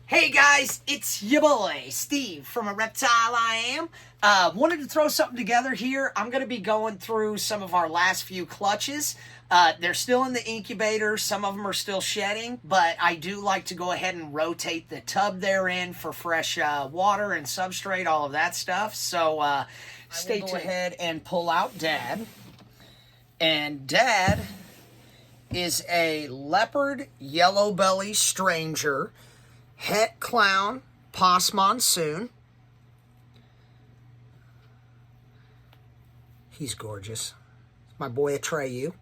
Hey guys, it's your boy, Steve from A Reptile I Am. Wanted to throw something together here. I'm going to be going through some of our last few clutches. They're still in the incubator. Some of them are still shedding, but I do like to go ahead and rotate the tub they're in for fresh water and substrate, all of that stuff. So stay tuned. Go ahead and pull out Dad. And Dad is a Leopard Yellowbelly Stranger, Het Clown, Monsoon. He's gorgeous. My boy Atreyu.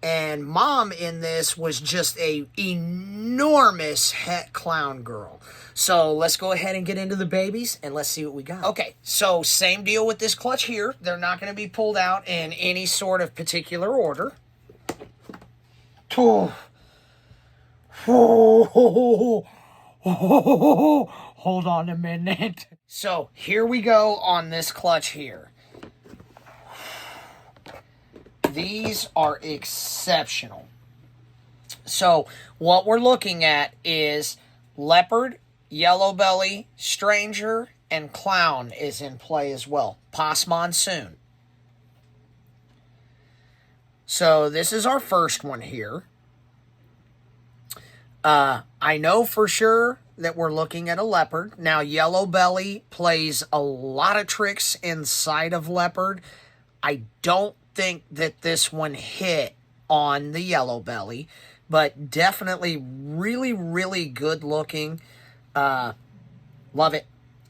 And Mom in this was just a enormous Het Clown girl. So let's go ahead and get into the babies and let's see what we got. Okay, so same deal with this clutch here. They're not going to be pulled out in any sort of particular order. Oh. Hold on a minute. So here we go on this clutch here. These are exceptional. So what we're looking at is Leopard, Yellowbelly, Stranger, and Clown is in play as well. Monsoon. So this is our first one here. I know for sure that we're looking at a Leopard. Now, Yellowbelly plays a lot of tricks inside of Leopard. I don't think that this one hit on the Yellowbelly, but definitely really, really good looking. Love it.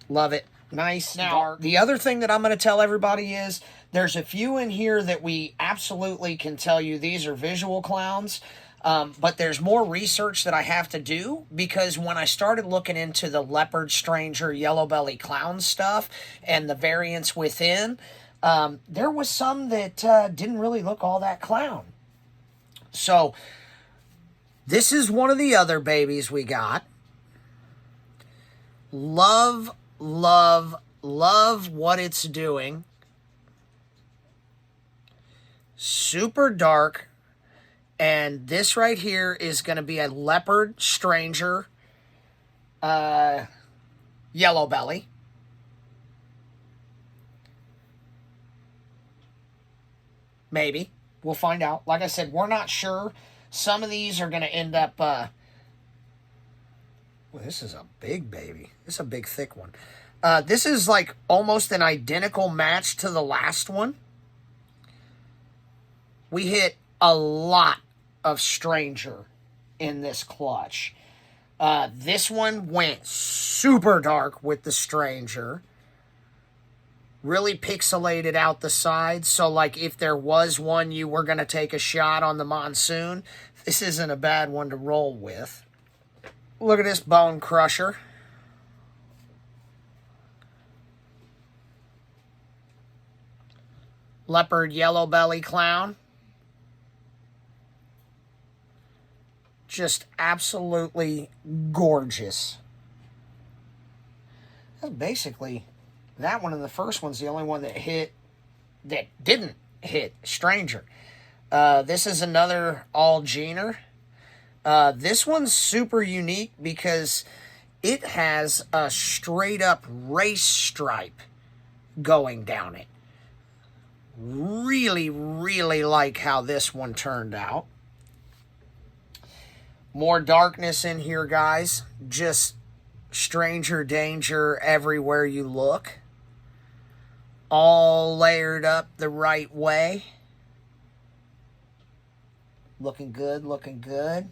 Love it. Nice. Now, the other thing that I'm going to tell everybody is there's a few in here that we absolutely can tell you these are visual clowns. But there's more research that I have to do because when I started looking into the Leopard, Stranger, Yellowbelly, Clown stuff and the variants within, there was some that didn't really look all that clown. So this is one of the other babies we got. Love, love, love what it's doing. Super dark. And this right here is going to be a Leopard, Stranger, Yellowbelly. Maybe. We'll find out. Like I said, we're not sure. Some of these are going to end up... well, this is a big baby. This is a big, thick one. This is like almost an identical match to the last one. We hit a lot of Stranger in this clutch. This one went super dark with the Stranger. Really pixelated out the sides. So like if there was one you were going to take a shot on the Monsoon, this isn't a bad one to roll with. Look at this bone crusher. Leopard Yellowbelly Clown. Just absolutely gorgeous. That's basically that one, and the first one's the only one that didn't hit Stranger. This is another all-gener. This one's super unique because it has a straight-up race stripe going down it. Really, really like how this one turned out. More darkness in here, guys. Just Stranger danger everywhere you look. All layered up the right way. Looking good, looking good.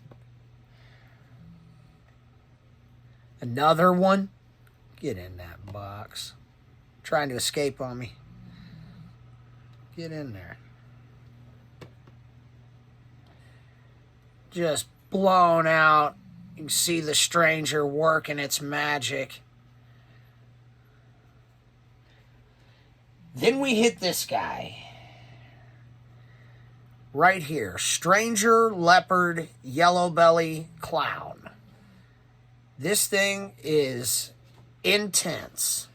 Another one. Get in that box. Trying to escape on me. Get in there. Just blown out. You can see the Stranger working its magic. Then we hit this guy. Right here. Stranger, Leopard, Yellowbelly, Clown. This thing is intense.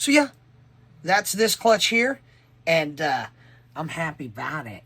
So yeah, that's this clutch here, and I'm happy about it.